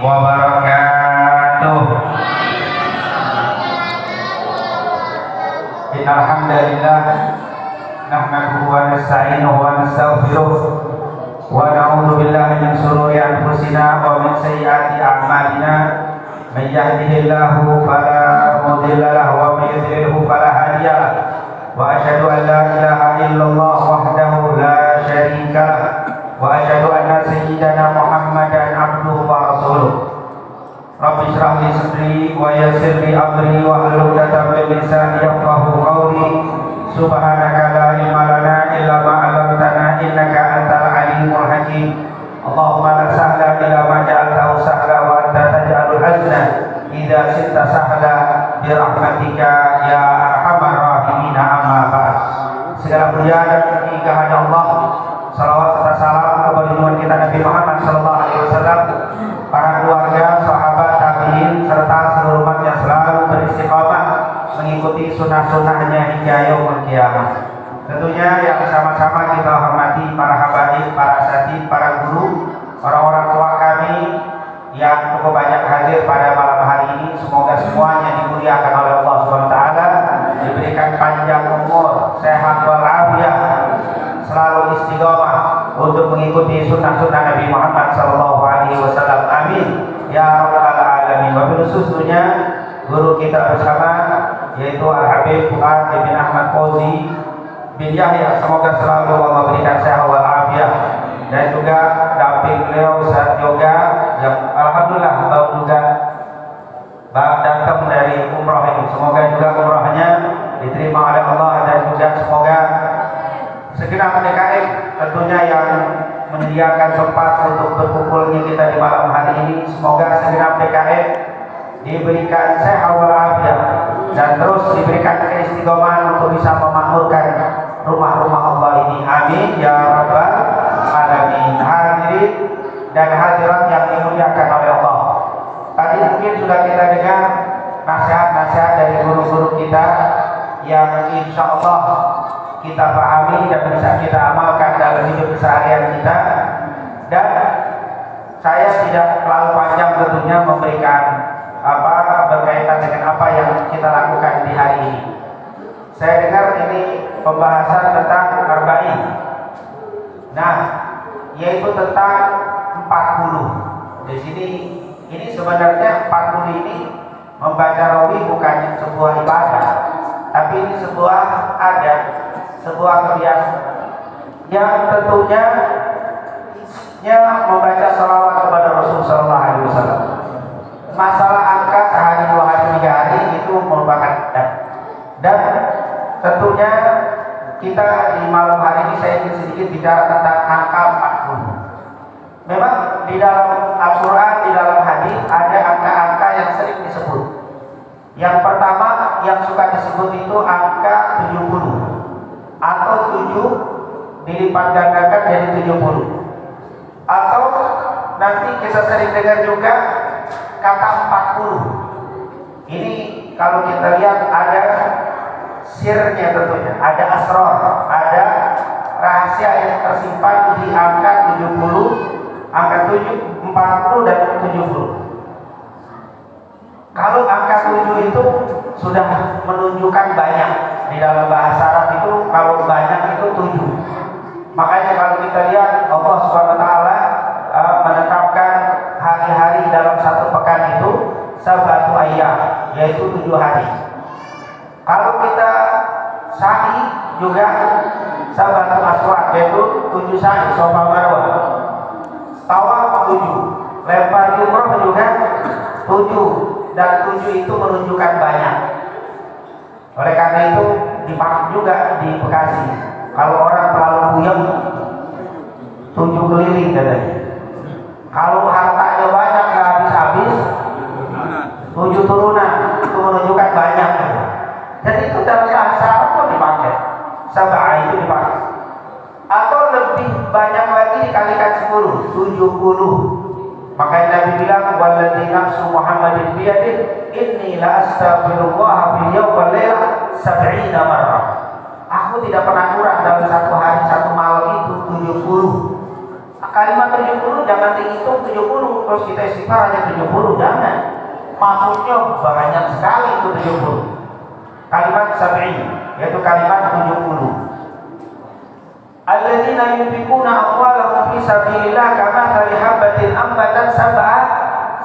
wabarakatuh. Innal hamdalillah nahmaduhu wa nasta'inuhu wa nastaghfiruh wa na'udzu billahi min shururi anfusina wa min sayyiati a'malina. Man yahdihillahu fala mudilla lahu wa man yudlilhu fala hadiya lahu. Wa asyhadu an la ilaha illallah wahdahu la syarika lah. Wa asyhadu anna sayyidana Muhammadan abduhu wa rasuluh. Rabbi shrah li sadri wa yassir li amri wa hlul 'uqdatam min lisani yafqahu qawli. Subhanaka la ilma lana illa ma 'allamtana innaka antal alimul hakim. Allahumma la sahla illa ma ja'altahu sahla wa anta taj'alul hazna idza syi'ta sahla bi rahmatika ya arhamar rahimin. Amma ba'd. Segala puja dan puji kehadirat Allah. Salawat serta salam kepada junjungan kita Nabi Muhammad sallallahu alaihi wasallam, para keluarga, sahabat, tabi'in serta seluruh umat yang selalu beristiqamah mengikuti sunnah-sunnahnya hingga yaumul qiyamah. Tentunya yang sama-sama kita hormati para habaib, para asatidz, para guru, orang-orang tua kami yang cukup banyak hadir pada malam hari ini. Semoga semuanya dimuliakan oleh Allah SWT, diberikan panjang umur, sehat walafiat, selalu istiqomah untuk mengikuti sunnah-sunnah Nabi Muhammad SAW. Amin ya rabbal alamin. Wabil khususnya guru kita bersama yaitu Al-Habib Fuad bin Ahmad Fauzi bin Yahya, semoga selalu Allah berikan sehat walafiat, dan juga damping beliau saat yoga yang alhamdulillah baru juga datang dari umrah ini. Semoga juga umrahnya diterima oleh Allah, dan juga semoga segenap DKM tentunya yang menyediakan tempat untuk berkumpulnya kita di malam hari ini. Semoga segenap DKM diberikan sehat walafiat dan terus diberikan keistiqomahan untuk bisa memakmurkan rumah-rumah Allah ini. Amin ya rabbal alamin. Hadirin dan hadirat yang dimuliakan oleh Allah, tadi mungkin sudah kita dengar nasihat-nasihat dari guru-guru kita yang insya Allah kita pahami dan bisa kita amalkan dalam hidup keseharian kita. Dan saya tidak terlalu panjang tentunya memberikan berkaitan dengan apa yang kita lakukan di hari ini. Saya dengar ini pembahasan tentang arba'in. Nah, yaitu tentang 40. Di sini ini sebenarnya 40 ini membaca rawi bukan sebuah ibadah, tapi ini sebuah adat, sebuah kebiasaan yang tentunya membaca salawat kepada Rasulullah SAW. Masalah angka sehari, 2 hari, 3 hari itu merupakan adat. Dan tentunya kita di malam hari ini saya ingin sedikit bicara tentang angka 40. Memang di dalam Al-Quran, di dalam hadis ada angka-angka yang sering disebut. Yang pertama yang suka disebut itu angka 70 atau 7 dilipat gandakan jadi 70. Atau nanti kita sering dengar juga kata 40. Ini kalau kita lihat ada sirnya tentunya, ada asrar, ada rahasia yang tersimpan di angka 70, angka 7, 40 dan 70. Kalau angka 7 itu sudah menunjukkan banyak. Di dalam bahasa Arab itu kalau banyak itu 7. Makanya kalau kita lihat Allah SWT menetapkan hari-hari dalam satu pekan itu sabatu ayyam, yaitu 7 hari. Kalau kita sa'i juga sabatu aswad, yaitu 7 sa'i, Safa Marwah. Tawaf 7, lempar jumrah juga 7, dan 7 itu menunjukkan banyak. Oleh karena itu dipakai juga di Bekasi. Kalau orang terlalu puyeng 7 keliling katanya. Kalau hartanya banyak nggak habis-habis 7 turunan, itu menunjukkan banyak. Jadi itu dalam bahasa Arab kok dipakai. Sab'ah itu dipakai. Atau lebih banyak lagi dikalikan 10, 70. Makanya Nabi bilang walladzi nafsu Muhammadin biyadihi inni la astaghfirullah fil yawmi wal lailah 70 marrah. Aku tidak pernah kurang dalam satu hari satu malam itu 70. Kalimat 70 jangan dihitung 70 terus kita istighfar hanya 70, jangan. Maksudnya banyak sekali itu 70. Kalimat sab'i yaitu kalimat 70. Alladzina yunfiquna amwalahum fi sabilillah kamathali habatin ambatat sab'a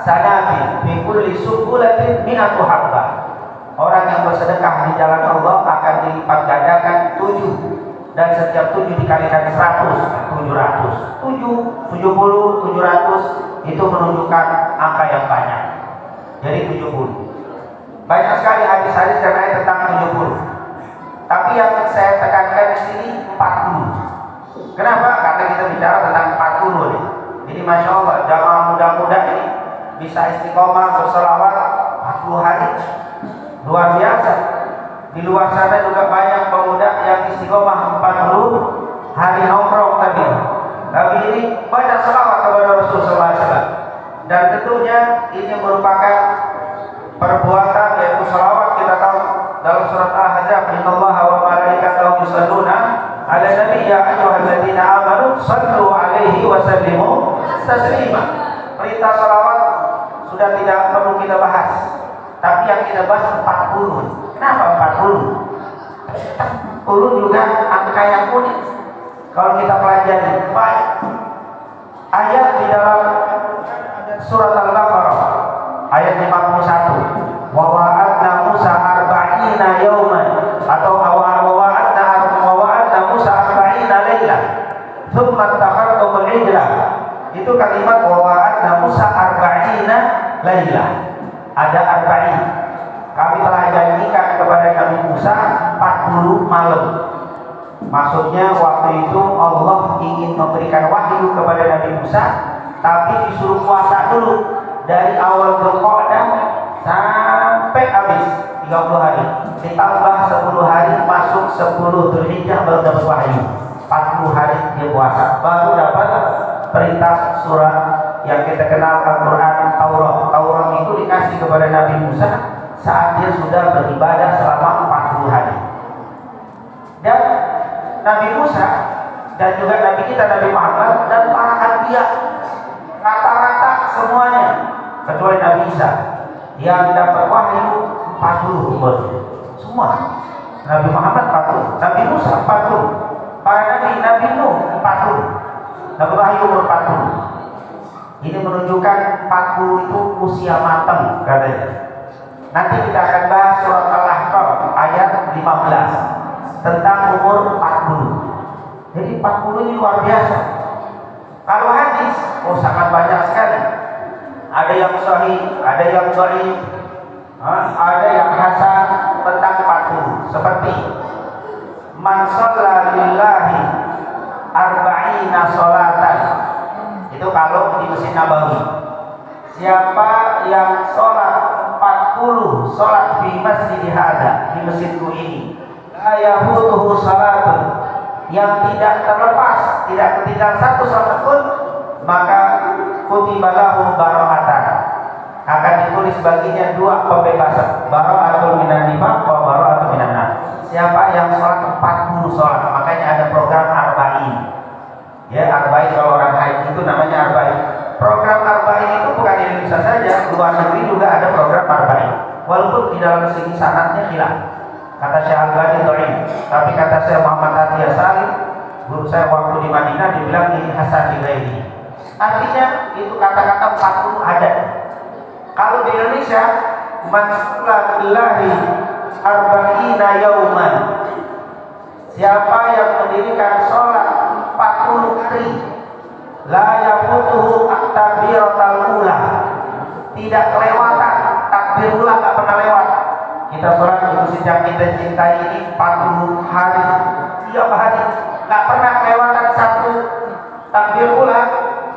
sanabil fi kulli sumbulatin mi'atu habbah. Orang yang bersedekah di jalan Allah akan dilipat gandakan 7, dan setiap 7 dikalikan 100, 700. 7, 70, 700 itu menunjukkan angka yang banyak. Jadi 70. Banyak sekali hadis-hadis dan ayat tentang 70. Tapi yang saya tekankan di sini 40. Kenapa? Karena kita bicara tentang 40 nih. Jadi Masya Allah, jamaah muda-muda ini bisa istiqomah berselawat 40 hari. Luar biasa. Di luar sana juga banyak pemuda yang istiqomah 40 hari nongkrong tadi. Tapi ini banyak selawat kepada Rasulullah SAW. Dan tentunya ini merupakan perbuatan yaitu selawat. Kita tahu dalam surat Al-Ahzab, innallaha wa malaikatahu yusholluna 'alan nabi ya ayyuhalladzina amanu shallu 'alaihi wa sallimu taslima. Perintah selawat sudah tidak perlu kita bahas. Tapi yang kita bahas 40. Kenapa 40? 40 juga angka yang unik. Kalau kita pelajari baik ayat di dalam surat Al-Baqarah ayat 51. Wa wa'adna Musa arba'ina yawman atau wa'adna Musa arba'ina laila thumma takhartumul ijla. Itu kalimat wa wa'adna Musa arba'ina laila. Ada arba'in. Kami telah janjikan kepada Nabi Musa 40 malam. Maksudnya waktu itu Allah ingin memberikan wahyu kepada Nabi Musa, tapi disuruh puasa dulu dari awal Dzulqa'dah sampai habis 30 hari. Ditambah 10 hari masuk 10 Dzulhijjah baru dapat wahyu. 40 hari dia puasa baru dapat perintah surat yang kita kenal Al-Quran Taurat. Taurat itu dikasih kepada Nabi Musa saat dia sudah beribadah selama 40 hari. Dan Nabi Musa dan juga Nabi kita Nabi Muhammad dan para anbiya rata-rata semuanya kecuali Nabi Isa yang dapat wahyu 40 umur. Semua. Nabi Muhammad 40, Nabi Musa 40, para Nabi Nuh 40, dapat wahyu umur 40. Ini menunjukkan 40 itu usia matang katanya. Nanti kita akan bahas surat Al-Ahqaf ayat 15 tentang umur 40. Jadi 40 ini luar biasa. Kalau hadis, sangat banyak sekali. Ada yang sahih, ada yang dhaif, ada yang hasan tentang 40. Seperti man shalla lillahi arba'ina sholatan. Itu kalau di Masjid Nabawi. Siapa yang sholat 40 sholat di masjid hadza, di masjidku ini, la yahutuhu salatun, yang tidak terlepas, tidak ketinggalan satu sholat pun, maka kutiba lahu bara'atan, akan ditulis baginya 2 pembebasan, bara'atun minan nifaq wa bara'atun minan nar. Siapa yang sholat 40 sholat, makanya ada program arba'in. Ya, arba'in kalau orang haid itu namanya arba'in. Program arba'in itu bukan di Indonesia saja, luar negeri juga ada program arba'in. Walaupun di dalam segi sanadnya hilang. Kata Syekh Al-Albani dhaif, tapi kata Syekh Muhammad Atiyah Salim, guru saya waktu di Madinah, dibilang ini hasan ini. Artinya itu kata-kata 40 ada. Kalau di Indonesia man shalla lillahi arba'ina yauman, siapa yang mendirikan sholat 40 hari, la yafutuhu at-takbiratul ula, tidak kelewatan takbir ula, enggak pernah lewat. Kita sholat itu sejak kita cintai ini 40 hari, tiap hari enggak pernah kelewatan satu takbir ula,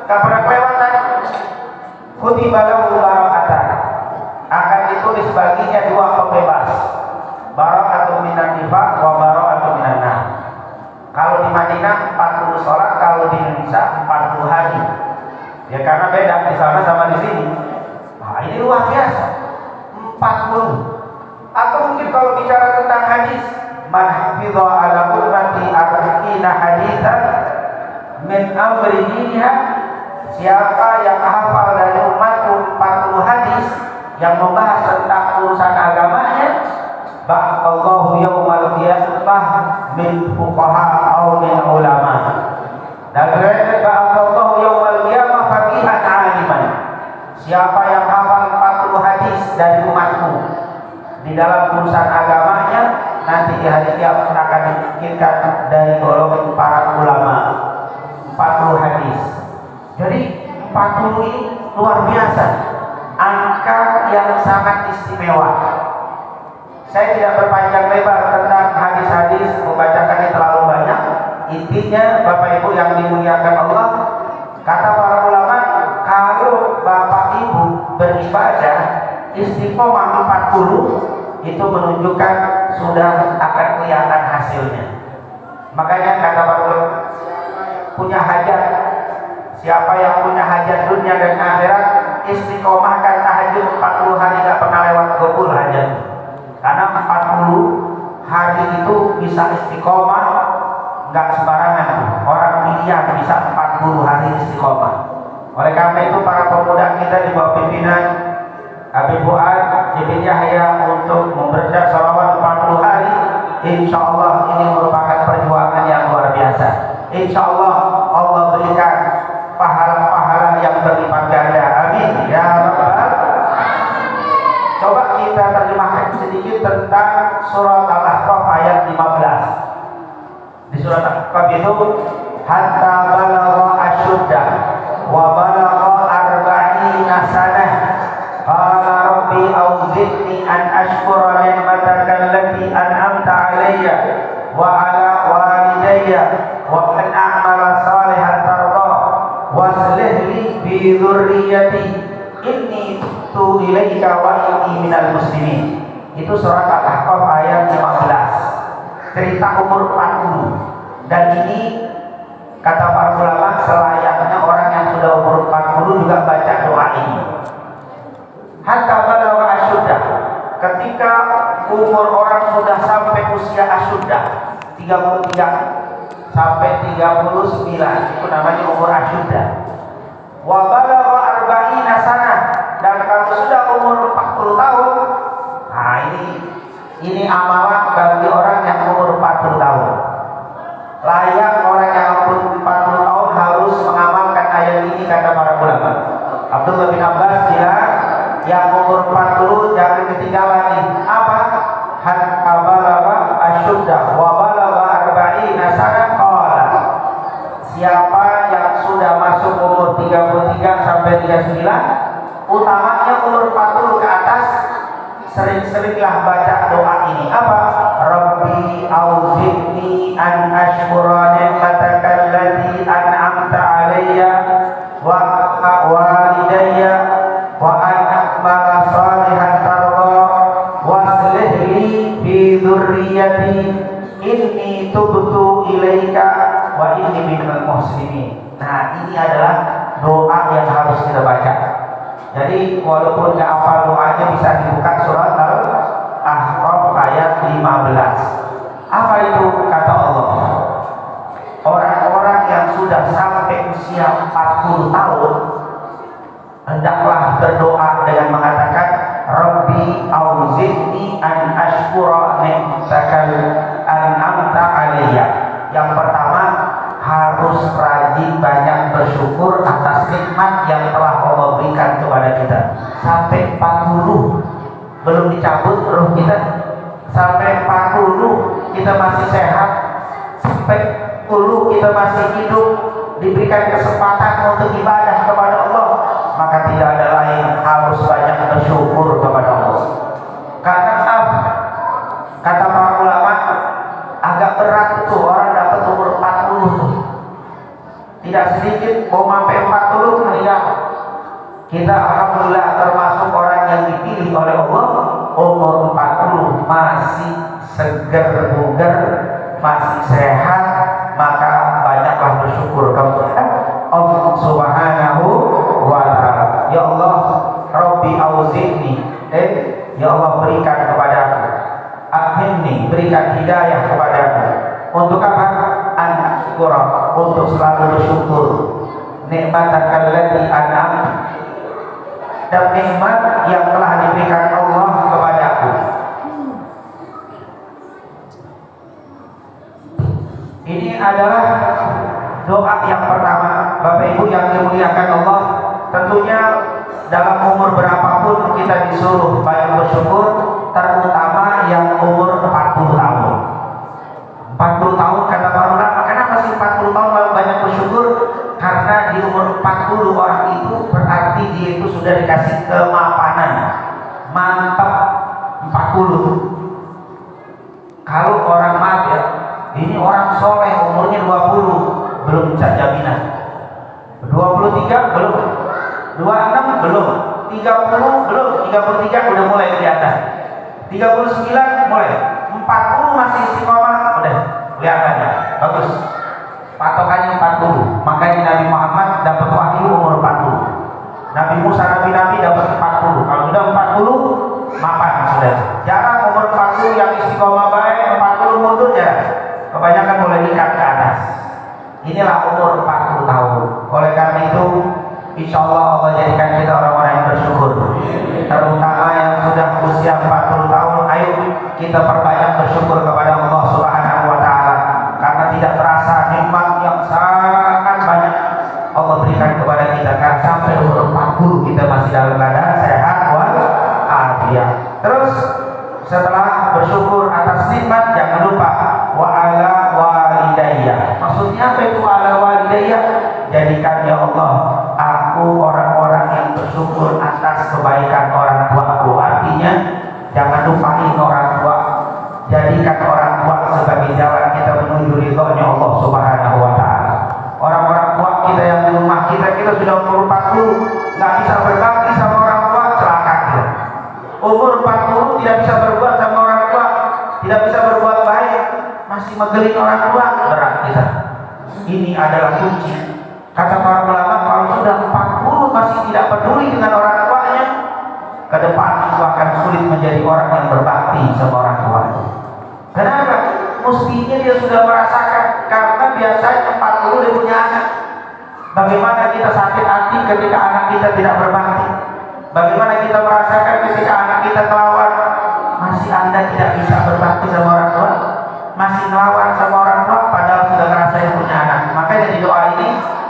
enggak pernah kelewatan. Kutiba lahu bara'atan, akan ditulis baginya 2 pembebas, bara'atun minan nifaq wa bara'atun minan nar. Kalau di Madinah 40 sholat, kalau di Indonesia 40 hari. Ya karena beda di sana sama di sini. Nah, ini luar biasa. 40. Atau mungkin kalau bicara tentang hadis, man hafidha ala ummati arba'ina haditsan min amri diniha, siapa yang hafal dari umatku 40 hadis yang membahas tentang urusan agamanya, ba'allahu yawmal qiyamah min fuqaha aw min ulama. Dan berkata ba'allahu yawmal qiyamah faqihan aliman. Siapa yang hafal 40 hadis dari umatku di dalam urusan agamanya, nanti di hari kiamat akan dibangkitkan dari golongan para ulama. 40 hadis. Jadi 40 ini luar biasa, angka yang sangat istimewa. Saya tidak berpanjang lebar tentang hadis-hadis, membacakannya terlalu banyak. Intinya Bapak Ibu yang dimuliakan Allah, kata para ulama, kalau Bapak Ibu beribadah istiqomah 40, itu menunjukkan sudah akan kelihatan hasilnya. Makanya kata para ulama, punya hajat, siapa yang punya hajat dunia dan akhirat, istiqomahkan tahajud 40 hari, gak pernah lewat gobul hajat. Karena 40 hari itu bisa istiqomah, gak sembarangan. Orang miliar bisa 40 hari istiqomah. Oleh karena itu para pemuda kita di bawah pimpinan Habib Fuad Ibn Yahya untuk membaca sholawat 40 hari, insya Allah ini merupakan perjuangan yang luar biasa. Insya Allah Allah berikan pahala-pahala yang berlipat ganda. Amin ya rabbal. Coba kita terjemahkan sedikit tentang surat Al-Ahqaf ayat 15. Di surat Al-Ahqaf itu, hatta balagha asyudda wa balagha arba'ina sanah qala rabbi awzidni an ashkura ni'mataka allati an'amta alayya wa ala walidayya wa an a'mala salihan tardah waslih li fi dzurriyyati inni tubtu ilaika wa inni minal muslimin. Itu surat Al-Ahqaf ayat 15. Cerita umur 40. Dan ini kata para ulama selayaknya orang yang sudah umur 40 juga baca doa ini. Hatta balagha asyudda, ketika umur orang sudah sampai usia asyudda 33 sampai 39, itu namanya umur asyudda. Wa balagha arba'ina sanah, dan kalau sudah umur 40 tahun, nah ini amalan bagi orang yang umur 40 tahun. Layak orang yang umur 40 tahun harus mengamalkan ayat ini, kata para ulama. Abdullah bin Abbas bilang, yang umur 40 jangan ketinggalan nih. Apa? Hatta balagha asyudda wa balagha arba'ina sanah qala. Siapa yang sudah masuk umur 33 sampai 39, utamanya umur 40 ke atas, sering-seringlah baca doa ini. Apa? Rabbi auzidni an ashkura ni'mataka allati an'amta alayya wa walidayya wa an a'mala salihan tarda waslih li fi dzurriyyati inni tubtu ilaika wa inni minal muslimin. Nah, ini adalah doa yang harus kita baca. Jadi walaupun nggak hafal doanya, bisa dibuka surat Al-Ahqaf ayat 15. Apa itu? Kata Allah, orang-orang yang sudah sampai usia 40 tahun hendaklah berdoa dengan mengatakan Rabbi auzidni an ashkura ni'mataka an'amta alayya. Yang pertama, harus rajin banyak bersyukur atas nikmat yang telah Allah berikan kepada kita. Sampai 40 belum dicabut roh kita, sampai 40 kita masih sehat, sampai 40 kita masih hidup, diberikan kesempatan untuk ibadah kepada Allah, maka tidak ada lain harus banyak bersyukur kepada Allah. Karena kata para ulama, agak berat itu orang dapat umur 40 tuh. Tidak sedikit mau sampai 40 tidak. Kita alhamdulillah termasuk orang yang dipilih oleh Allah, umur 40 masih seger bugar, masih sehat, maka banyaklah bersyukur kepada Allah Subhanahu wa ta'ala. Ya Allah, Rabbi auzidni, ya Allah berikan kepadaku, akhirni, berikan hidayah kepadaku. Untuk apa? An-syukur, untuk selalu bersyukur. Nikmatan allati an'am, dan nikmat yang telah diberikan Allah kepadaku. Ini adalah doa yang pertama, Bapak Ibu yang dimuliakan Allah. Tentunya dalam umur berapapun kita disuruh banyak bersyukur, terutama yang umur 40 tahun. 40 tahun kata para ulama, kenapa sih 40 tahun banyak bersyukur? Karena di umur 40 orang itu berarti dia itu sudah dikasih kemapanan, mantap 40. Kalau orang maaf ya, ini orang soleh umurnya 20 belum bisa jaminan, 23 belum, 26 belum, 30 belum, 33 udah mulai kelihatan, 39 mulai, 40 masih istiqomah, udah kelihatan ya, bagus. Patokannya 40. Makanya Nabi Muhammad dapat wahyu umur 40. Nabi Musa, nabi-nabi dapat 40. Kalau sudah 40 mapan sudah. Jarang umur 40 yang istiqomah baik, 40 mundur ya. Kebanyakan boleh dikat ke atas. Inilah umur 40 tahun. Oleh karena itu, insya Allah Allah jadikan kita orang-orang yang bersyukur. Terutama yang sudah usia 40 tahun, ayo kita perbanyak bersyukur kepada Allah Subhanahu wa Ta'ala. Karena tidak terasa nikmat yang sangat banyak Allah berikan kepada kita, kan sampai umur 40 kita masih dalam keadaan sehat walafiat. Terus setelah bersyukur atas nikmat, jangan lupa wa ala walidayya. Maksudnya apa itu ala walidayya? Jadikan ya Allah aku orang-orang yang bersyukur atas kebaikan orang tuaku. Artinya jangan lupain orang tua. Jadikan orang tua sebagai jalan kita menuju ridhonya Allah Subhanahu wa Ta'ala. Orang-orang tua kita yang di rumah kita sudah umur 40 nggak bisa berbakti sama orang tua, celaka kita. Umur 40 tidak bisa berbuat sama orang tua, tidak bisa berbuat baik, masih megelin orang tua, berat kita. Ini adalah kunci. Kata para ulama, kalau sudah 40 masih tidak peduli dengan orang tuanya, ke depan itu akan sulit menjadi orang yang berbakti sama orang tuanya. Kenapa? Mestinya dia sudah merasakan, karena biasanya 40 dia punya anak. Bagaimana kita sakit hati ketika anak kita tidak berbakti? Bagaimana kita merasakan ketika anak kita melawan? Masih Anda tidak bisa berbakti sama orang tua? Masih melawan sama orang tua padahal sudah ngerasain punya anak. Makanya di doa ini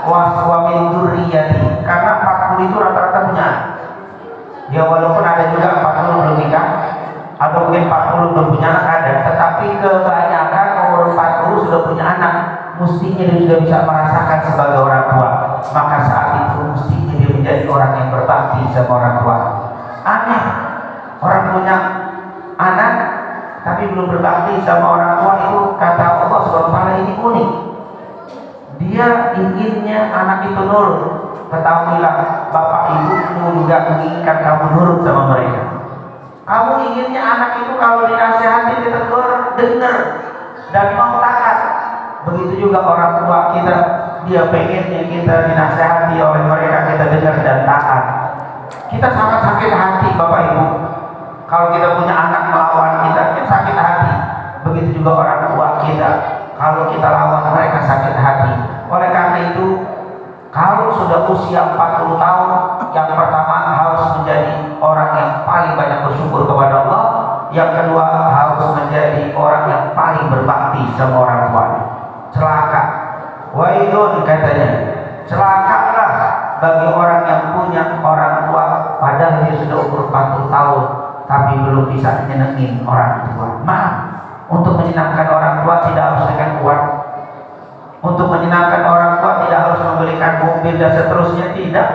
wa min dzurriyyati, karena 40 itu rata-rata punya anak. Ya walaupun ada juga 40 belum nikah, atau mungkin 40 belum punya anak ada, tetapi kebanyakan umur 40 sudah punya anak, mestinya dia sudah bisa merasakan sebagai orang tua. Maka saat itu mestinya dia menjadi orang yang berbakti sama orang tua. Aneh, orang punya anak tapi belum berbakti sama orang tua, itu kata Allah SWT ini unik. Dia inginnya anak itu nurut. Ketahuilah bapak ibumu juga menginginkan kamu nurut sama mereka. Kamu inginnya anak itu kalau dinasihati ditegur, dengar dan mau taat. Begitu juga orang tua kita, dia pengennya kita dinasihati oleh mereka, kita dengar dan taat. Kita sangat sakit hati Bapak Ibu kalau kita punya anak melawan kita sakit hati. Begitu juga orang tua kita, kalau kita lawan mereka sakit hati. Oleh karena itu, kalau sudah usia 40 tahun, yang pertama harus menjadi orang yang paling banyak bersyukur kepada Allah. Yang kedua harus menjadi orang yang paling berbakti sama orang tuanya. Celaka, wailun katanya, celakalah bagi orang yang punya orang tua padahal dia sudah umur 40 tahun tapi belum bisa nyenengin orang tua. Maaf, untuk menyenangkan orang tua tidak harus dengan uang. Untuk menyenangkan orang tua tidak harus membelikan mobil dan seterusnya, tidak.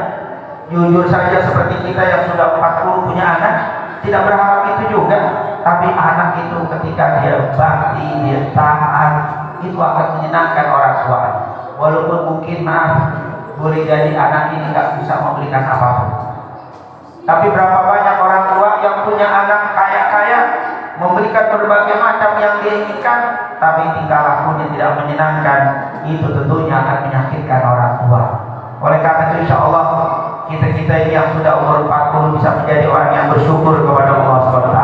Jujur saja seperti kita yang sudah 40 punya anak, tidak berharap itu juga. Tapi anak itu ketika dia bakti, dia taat, itu akan menyenangkan orang tua. Walaupun mungkin maaf, boleh jadi anak ini nggak bisa membelikan apapun. Tapi berapa banyak orang tua yang punya anak kaya-kaya, memberikan berbagai macam yang dia inginkan, tapi tingkah lakunya tidak menyenangkan. Itu tentunya akan menyakitkan orang tua. Oleh karena itu insya Allah kita ini yang sudah umur 40 bisa menjadi orang yang bersyukur kepada Allah SWT.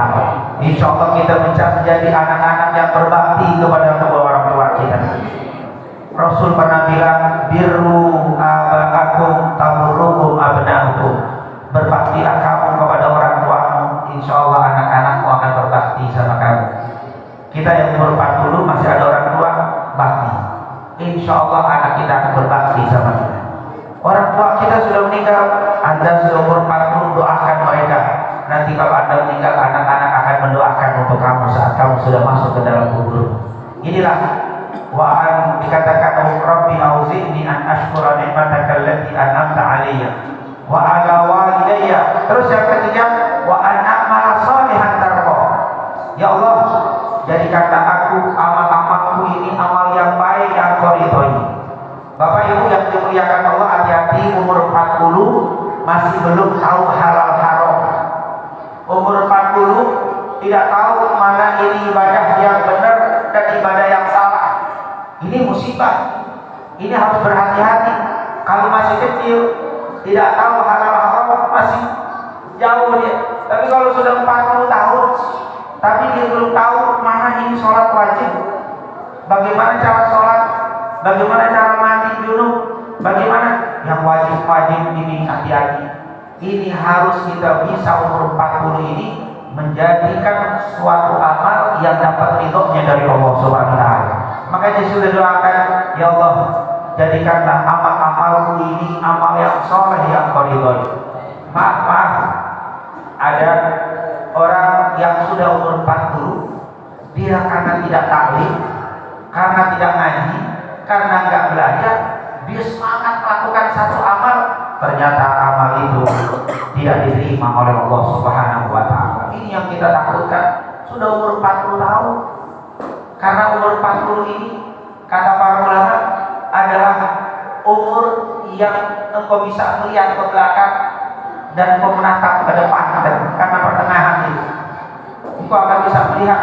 Insya Allah kita bisa menjadi anak-anak yang berbakti kepada kedua orang tua kita. Rasul pernah bilang, birru abaakum taburrukum abna'ukum. Berbaktilah kamu kepada orang tuamu, insya Allah anak-anakmu akan berbakti sama kamu. Kita yang umur 40 masih ada orang tua, bakti. Insya Allah anak kita akan berbakti sama kita. Orang tua kita sudah meninggal, Anda sudah umur 40, doakan mereka. Nanti kalau Anda meninggal, anak-anak akan mendoakan untuk kamu saat kamu sudah masuk ke dalam kubur. Inilah wa'an dikatakan Rabbi auzi'ni an ashkura ni'mataka allati an'amta 'alayya wa 'ala walidayya. Terus yang ketiga, wa an a'mala shalihan tarqa. Ya Allah, jadikanlah aku amal-amalku ini amal yang baik yang Kau ridhoi. Bapak Ibu yang dimuliakan Allah, hati-hati umur 40 masih belum tahu halal haram. Umur 40 tidak tahu mana ini ibadah yang benar dan ibadah yang salah. Ini musibah. Ini harus berhati-hati. Kalau masih kecil tidak tahu halal haram, masih jauh dia. Tapi kalau sudah 40 tahun tapi dia belum tahu mana ini sholat wajib, bagaimana cara sholat, bagaimana cara mandi junub, bagaimana yang wajib-wajib, ini hati-hati. Ini harus kita bisa umur 40 ini menjadikan suatu amal yang dapat ridhonya dari Allah Subhanahu wa taala. Makanya sudah doakan, ya Allah, jadikanlah amal-amalku ini amal yang soleh yang Kau ridhoi. Maaf, ada orang yang sudah umur 40, dia karena tidak taklim, karena tidak ngaji, karena nggak belajar, dia semangat melakukan satu amal, ternyata amal itu tidak diterima oleh Allah Subhanahu wa taala. Ini yang kita takutkan. Sudah umur 40 tahun. Karena umur 40 ini kata para ulama adalah umur yang engkau bisa melihat ke belakang dan menatap ke depan, dan karena pertengahan itu engkau akan bisa melihat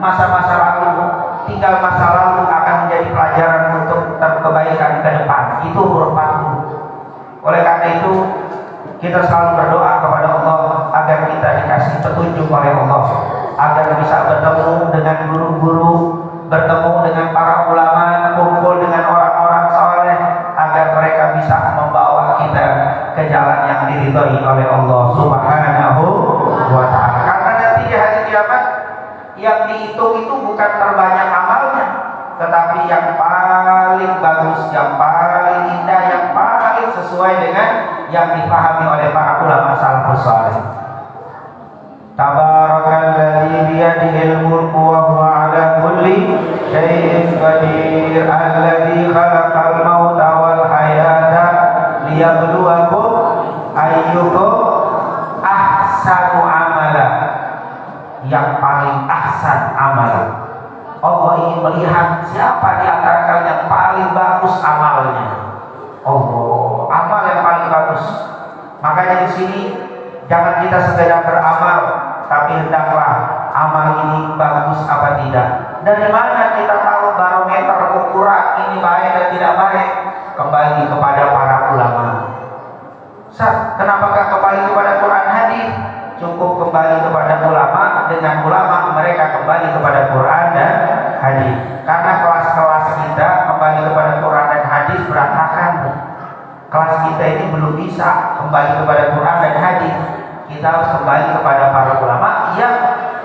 masa-masa lalu. Tinggal masa lalu akan menjadi pelajaran untuk kebaikan ke depan. Itu umur 40. Oleh karena itu kita selalu berdoa kepada Allah agar kita dikasih petunjuk oleh Allah, agar bisa bertemu dengan guru-guru, bertemu dengan para ulama, kumpul dengan orang-orang soleh, agar mereka bisa membawa kita ke jalan yang diridhoi oleh Allah Subhanahu wa taala. Karena nanti di hari kiamat yang dihitung itu bukan terbanyak amalnya, tetapi yang paling bagus, yang paling indah, yang paling sesuai dengan yang dipahami oleh para ulama salafus saleh. Tabarakalladzi biyadihil mulku wa huwa ala kulli syai'in qadir, alladzi khalaqal mauta wal hayata liyabluwakum ayyukum ahsanu amala. Yang paling ahsan amalan. Allah ingin melihat siapa di antara kalian yang paling bagus amalnya. Allah, amal yang paling bagus. Makanya di sini jangan kita sekedar beramal, tapi hendaklah amal ini bagus apa tidak. Dari mana kita tahu barometer ukuran ini baik dan tidak baik? Kembali kepada para ulama. Kenapakah kembali kepada Quran hadis? Cukup kembali kepada ulama. Dengan ulama mereka kembali kepada Quran dan hadis. Karena kelas-kelas kita kembali kepada Quran dan hadis berantakan. Kelas kita ini belum bisa kembali kepada Quran dan hadis. Kita harus kembali kepada para ulama. Yang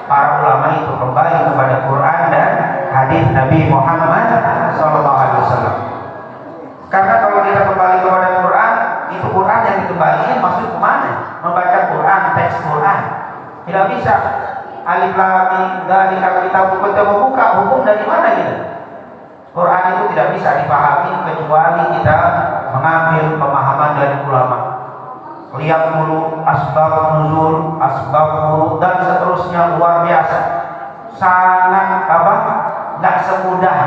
para ulama itu kembali kepada Quran dan hadis Nabi Muhammad SAW. Karena kalau kita kembali kepada Quran, itu Quran yang dikembalikan maksud kemana? Membaca Quran, teks Quran. Tidak bisa alif lam mim dzalika kitabun kita membuka hukum dari mana gitu. Quran itu tidak bisa dipahami kecuali kita mengambil pemahaman dari ulama. Lihat dulu asbab nuzul, asbab nurul dan seterusnya, luar biasa. Sangat nggak semudah.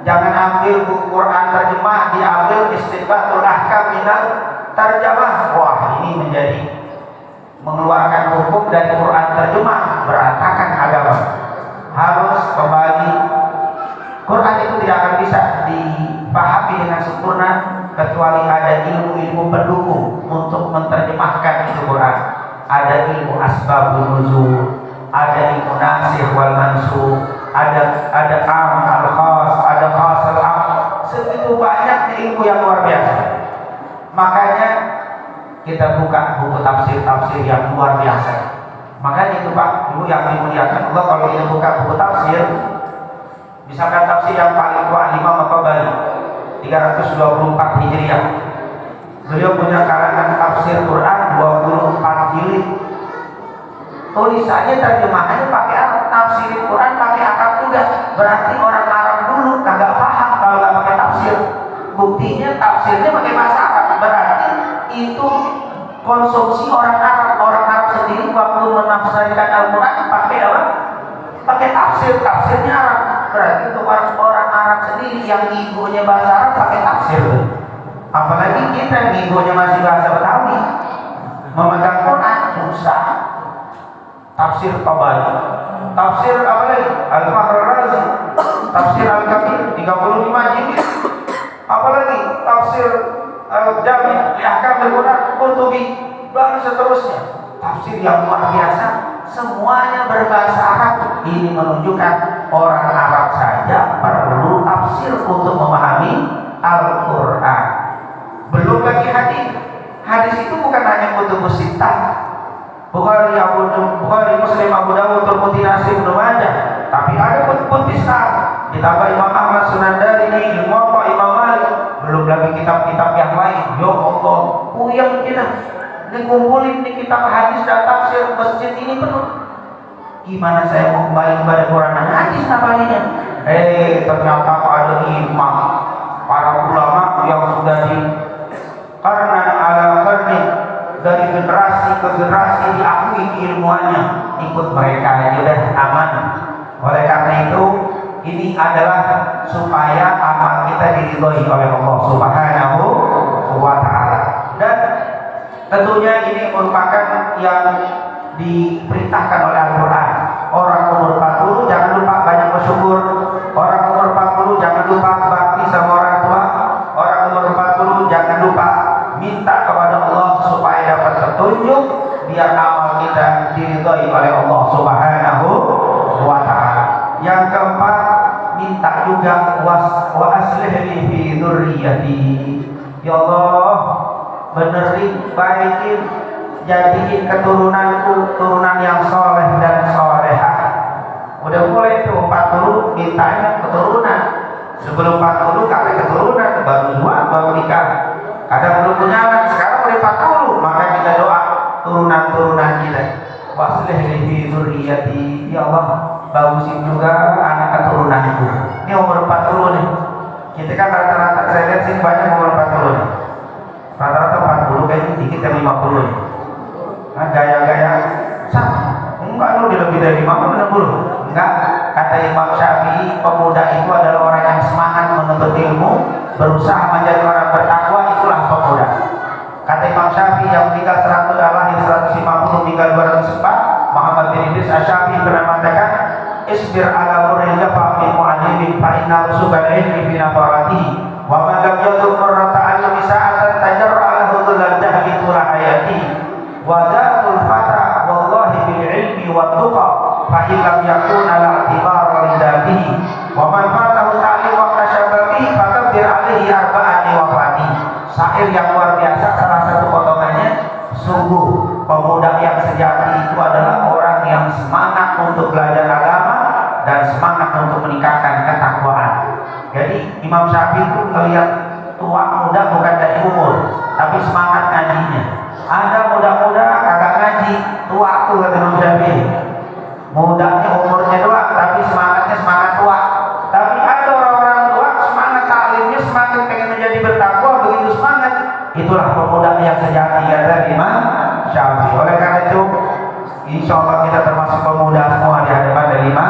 Jangan ambil buku Quran terjemah, diambil istinbatul ahkam minal terjemah. Wah, ini menjadi mengeluarkan hukum dari Quran terjemah, berantakan agama. Harus kembali. Quran itu tidak akan bisa dipahami dengan sempurna kecuali ada ilmu-ilmu pendukung untuk menerjemahkan itu Quran. Ada ilmu asbabun nuzul, ada ilmu nasikh wal mansukh, ada am al khas, ada khas al am. begitu banyaknya ilmu yang luar biasa. Makanya kita buka buku tafsir yang luar biasa. Makanya itu Pak, Ibu yang dimuliakan Allah, kalau kita buka buku tafsir, misalkan tafsir yang paling tua Imam At-Tabari 324 Hijriah, beliau punya karangan tafsir Quran 24 jilid. Tulisannya terjemahannya pakai Arab, tafsir Quran pakai Arab juga. Berarti orang Arab dulu kagak paham kalau nggak pakai tafsir. Buktinya tafsirnya pakai bahasa Arab, berarti itu konsumsi orang Arab. Orang Arab sendiri waktu menafsirkan Al-Quran pakai apa? Pakai tafsirnya Arab. Berarti untuk orang Arab sendiri yang ibunya bahasa Arab pakai tafsir. Apalagi kita yang ibunya masih bahasa Betawi, memegang Quran susah. Tafsir Tabari, tafsir apa lagi? Al-Fahr Razi, tafsir Al-Kabir 35 jilid. Apalagi tafsir Al-Jami' li Ahkam Al-Quran Qurtubi, dan seterusnya. Tafsir yang luar biasa, semuanya berbahasa Arab. Ini menunjukkan orang Arab saja perlu tafsir untuk memahami Al-Quran. Belum lagi hadis. Hadis itu bukan hanya kutubus sittah, Bukhari, Muslim, Abu Dawud, Tirmidzi, Nasai, Ibnu Majah, tapi ada kutub besar. Ditambah Imam Ahmad, Sunan Darimi, Muwatta, Imam Malik, belum lagi kitab-kitab yang lain. Ya Allah, puyeng kita. Dikumpulin di kitab hadis dan tafsir, masjid ini penuh. Gimana saya mau kembali kepada Quran dan hadis namanya? Ternyata ada imam, para ulama yang sudah karena ala karni, dari generasi ke generasi diakui ilmuannya, ikut mereka aja udah aman. Oleh karena itu, ini adalah supaya amal kita diridhoi oleh Allah Subhanahu wa Ta'ala. Dan tentunya ini merupakan yang diperintahkan oleh Al-Quran. Orang umur 40 jangan lupa banyak bersyukur. Orang umur 40 jangan lupa bakti sama orang tua. Orang umur 40 jangan lupa minta kepada Allah supaya dapat petunjuk, biar amal kita diridhoi oleh Allah Subhanahu wa Ta'ala. Yang keempat, minta juga wa aslih li fi dzurriyyati. Ya Allah, benerin, baikin, jadiin keturunanku turunan yang soleh dan solehah. Udah mulai tuh 40 mintanya keturunan. Sebelum 40 kakek keturunan, baru dua, baru nikah. Kadang belum punya anak, sekarang udah 40, maka kita doa turunan-turunan kita. Waslih li dzurriyyati, ya Allah, bagusin juga anak keturunanku. Ini umur 40 nih. Kita kan rata-rata saya lihat sih banyak umur 40 nih. Rata-rata 40 kayaknya dikit yang 50 nih. Nah, gaya-gaya enggak, lu lebih dari 50. Enggak, kata Imam Syafi'i, pemuda itu adalah orang yang semangat menuntut ilmu, berusaha menjadi orang bertakwa, itulah pemuda. Kata Imam Syafi'i yang meninggal 100, lahir 150, meninggal 204, Muhammad bin Idris Asy-Syafi'i pernah mengatakan, isbir ala muril jafa min mu'allimin fa inna rusubal ilmi fi nafaratihi wa man lam yadhur marrata alimi sa'atan tajarra lahu dhulal jahli tula hayati wa dhatul fata wallahi bil ilmi wa tuqa fa illam yakun ala i'tibara lidatihi wa man fatahu ta'lim wa kashababi fatabir alaihi arba'ati wafati. Syair yang luar biasa, salah satu potongannya, sungguh pemuda yang sejati itu adalah orang yang semangat untuk belajar agama dan semangat untuk meningkatkan ketakwaan. Jadi Imam Syafi'i itu melihat tua muda bukan dari umur, tapi semangat ngajinya. Ada muda-muda kagak ngaji, tua tuh kata Imam Syafi'i. Mudanya umurnya doang, tapi semangatnya semangat tua. Tapi ada orang-orang tua semangat taklimnya, semangat pengen menjadi bertakwa, begitu semangat. Itulah pemuda yang sejati kata Imam Syafi'i. Oleh karena itu, insya Allah kita termasuk pemuda semua di hadapan dari Imam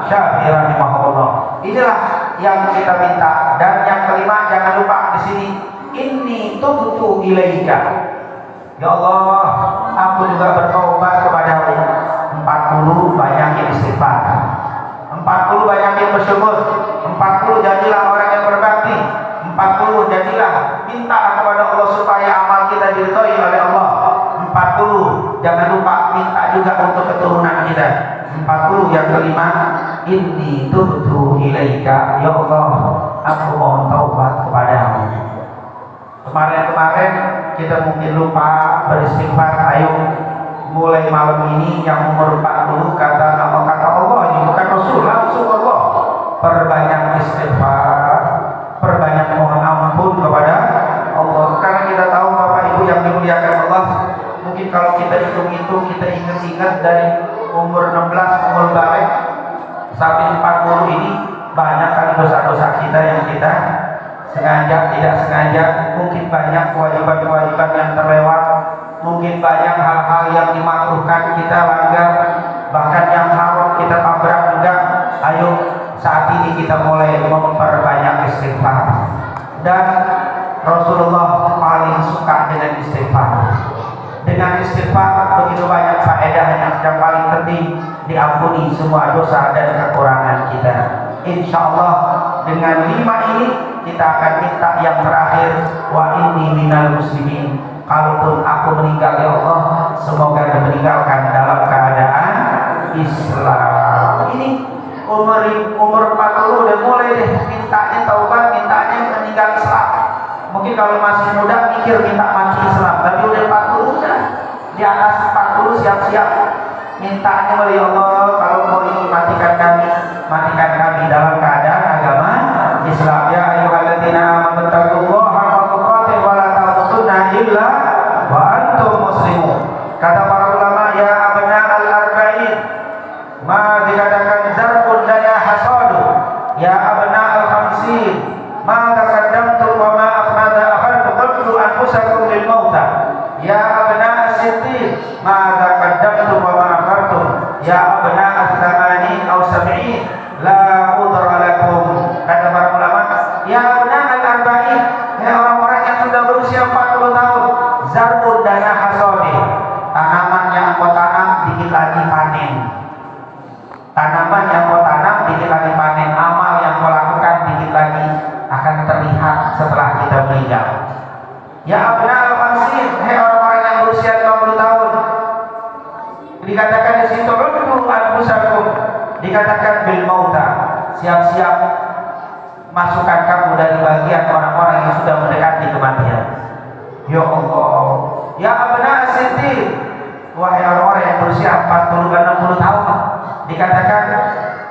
Syafi'i rahimahullah. Inilah yang kita minta. Dan yang kelima, jangan lupa di sini, inni tubtu ilaika. Ya Allah, aku juga bertobat kepadamu. 40 banyakin istighfar, 40 banyakin bersyukur, 40 jadilah orang yang berbakti, 40 jadilah minta kepada Allah supaya amal kita diridhoi oleh Allah. 40 jangan lupa minta juga untuk keturunan kita. 40 yang kelima, inni tubtu ilaika. Ya Allah, aku mohon taubat kepadamu. Kemarin kita mungkin lupa beristighfar. Ayo mulai malam ini yang umur 40 kata Allah, ini bukan Rasul, langsung Allah, perbanyak istighfar, perbanyak mohon ampun kepada Allah. Karena kita tahu Bapak Ibu yang dimuliakan Allah, mungkin kalau kita hitung-hitung, kita ingat-ingat dari umur 16, umur balik sampai 40 ini, banyak kali dosa-dosa kita yang kita sengaja, tidak sengaja. Mungkin banyak kewajiban-kewajiban yang terlewat, mungkin banyak hal-hal yang dimakruhkan kita langgar, bahkan yang haram kita tabrak juga. Ayo saat ini kita mulai memperbanyak istighfar. Dan Rasulullah paling suka dengan istighfar. Dengan istighfar begitu banyak faedahnya. Yang paling penting, diampuni semua dosa dan kekurangan kita. Insya Allah dengan 5 ini kita akan minta yang terakhir, wa inni minal muslimin. Kalaupun aku meninggal ya Allah, semoga meninggalkan dalam keadaan Islam. Ini umur 40 udah mulai deh mintanya taubat, mintanya meninggal Islam. Mungkin kalau masih muda mikir minta mati Islam, tapi udah 40 udah di atas 40 siap-siap mintanya oleh Allah, kalau mau ini matikan kami dalam keadaan agama Islam. Ya ayyuhalladzina amanu taqullaha haqqa tuqatih wa la tamutunna illa wa antum muslimun. Kata para ulama, ya abna al-arba'in, ma dikatakan zarqun lana hasadu, ya abna al-khamsin, ma taqaddamtum wa ma akhadtum qadru anfusakum lil mauta, ya abna as-sittin, ma taqaddamtum wa ma akhartum, ya abna al-thamanin aw sab'in, la udra lakum. Kata para ulama, ya abna al-arba'in, ya orang-orang yang sudah berusia 40 tahun, zarqun lana hasadi, tanaman yang kau tanam dikit lagi panen. Tanaman yang kau tanam dikit lagi panen. Amal yang kau lakukan dikit lagi akan terlihat setelah kita meninggal. Ya abna al-khamsin, hei orang-orang yang berusia 50 tahun, dikatakan di situ udhu anfusakum, dikatakan bil mauta, siap-siap masukkan kamu dari bagian orang-orang yang sudah mendekati kematian. Ya Allah. Ya abna as-sittin, wahai orang-orang yang berusia 40 dan 60 tahun, dikatakan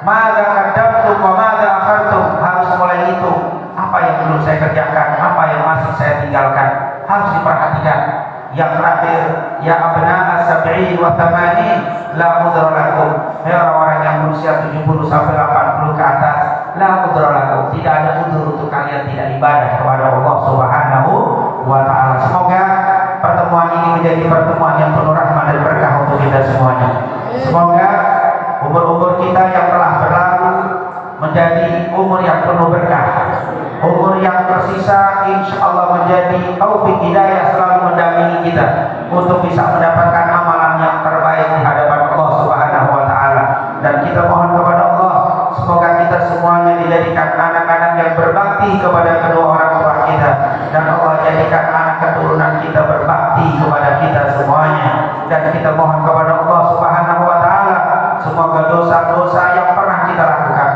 madza qaddamtum wa madza akhartum, harus mulai hitung apa yang belum saya kerjakan, apa yang masih saya tinggalkan, harus diperhatikan. Yang terakhir, ya abna as-sab'in wa thamanin, la udra lakum, ya orang-orang yang berusia 70 sampai 80 ke atas, la udra lakum, tidak ada udzur untuk kalian tidak ibadah kepada Allah Subhanahu wa ta'ala. Semoga pertemuan ini menjadi pertemuan yang penuh rahmat dan berkah untuk kita semuanya. Semoga umur-umur kita yang telah berlalu menjadi umur yang penuh berkah. Umur yang tersisa insya Allah menjadi taufik hidayah selalu mendampingi kita untuk bisa mendapatkan amalan yang terbaik di hadapan Allah Subhanahu wa ta'ala. Dan kita mohon kepada Allah, semoga kita semuanya dijadikan anak-anak yang berbakti kepada kedua orang tua kita, dan Allah jadikan anak keturunan kita berbakti kepada kita semuanya. Dan kita mohon kepada Allah Subhanahu wa ta'ala, semoga dosa-dosa yang pernah kita lakukan,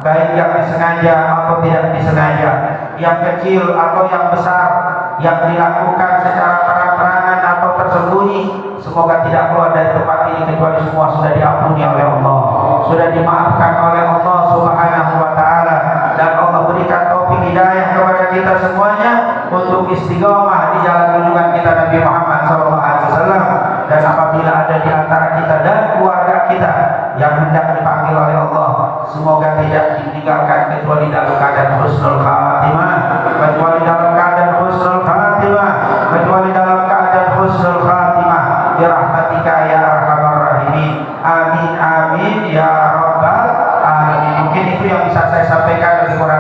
baik yang disengaja atau tidak disengaja, yang kecil atau yang besar, yang dilakukan secara terang-terangan atau tersembunyi, semoga tidak keluar dari tempat ini kecuali semua sudah diampuni oleh Allah, sudah dimaafkan oleh Allah Subhanahu wa ta'ala. Dan Allah berikan taufik hidayah kepada kita semuanya untuk istiqomah di jalan junjungan kita Nabi Muhammad SAW. Dan apabila ada di antara kita dan keluarga kita yang hendak dipanggil oleh Allah, semoga tidak ditinggalkan kecuali dalam keadaan husnul khatimah, kecuali dalam keadaan husnul khatimah, kecuali dalam keadaan husnul khatimah. Ya rahmatika ya arhamar rahimin. Amin amin ya rabbal alamin. Mungkin itu yang bisa saya sampaikan, lebih kurang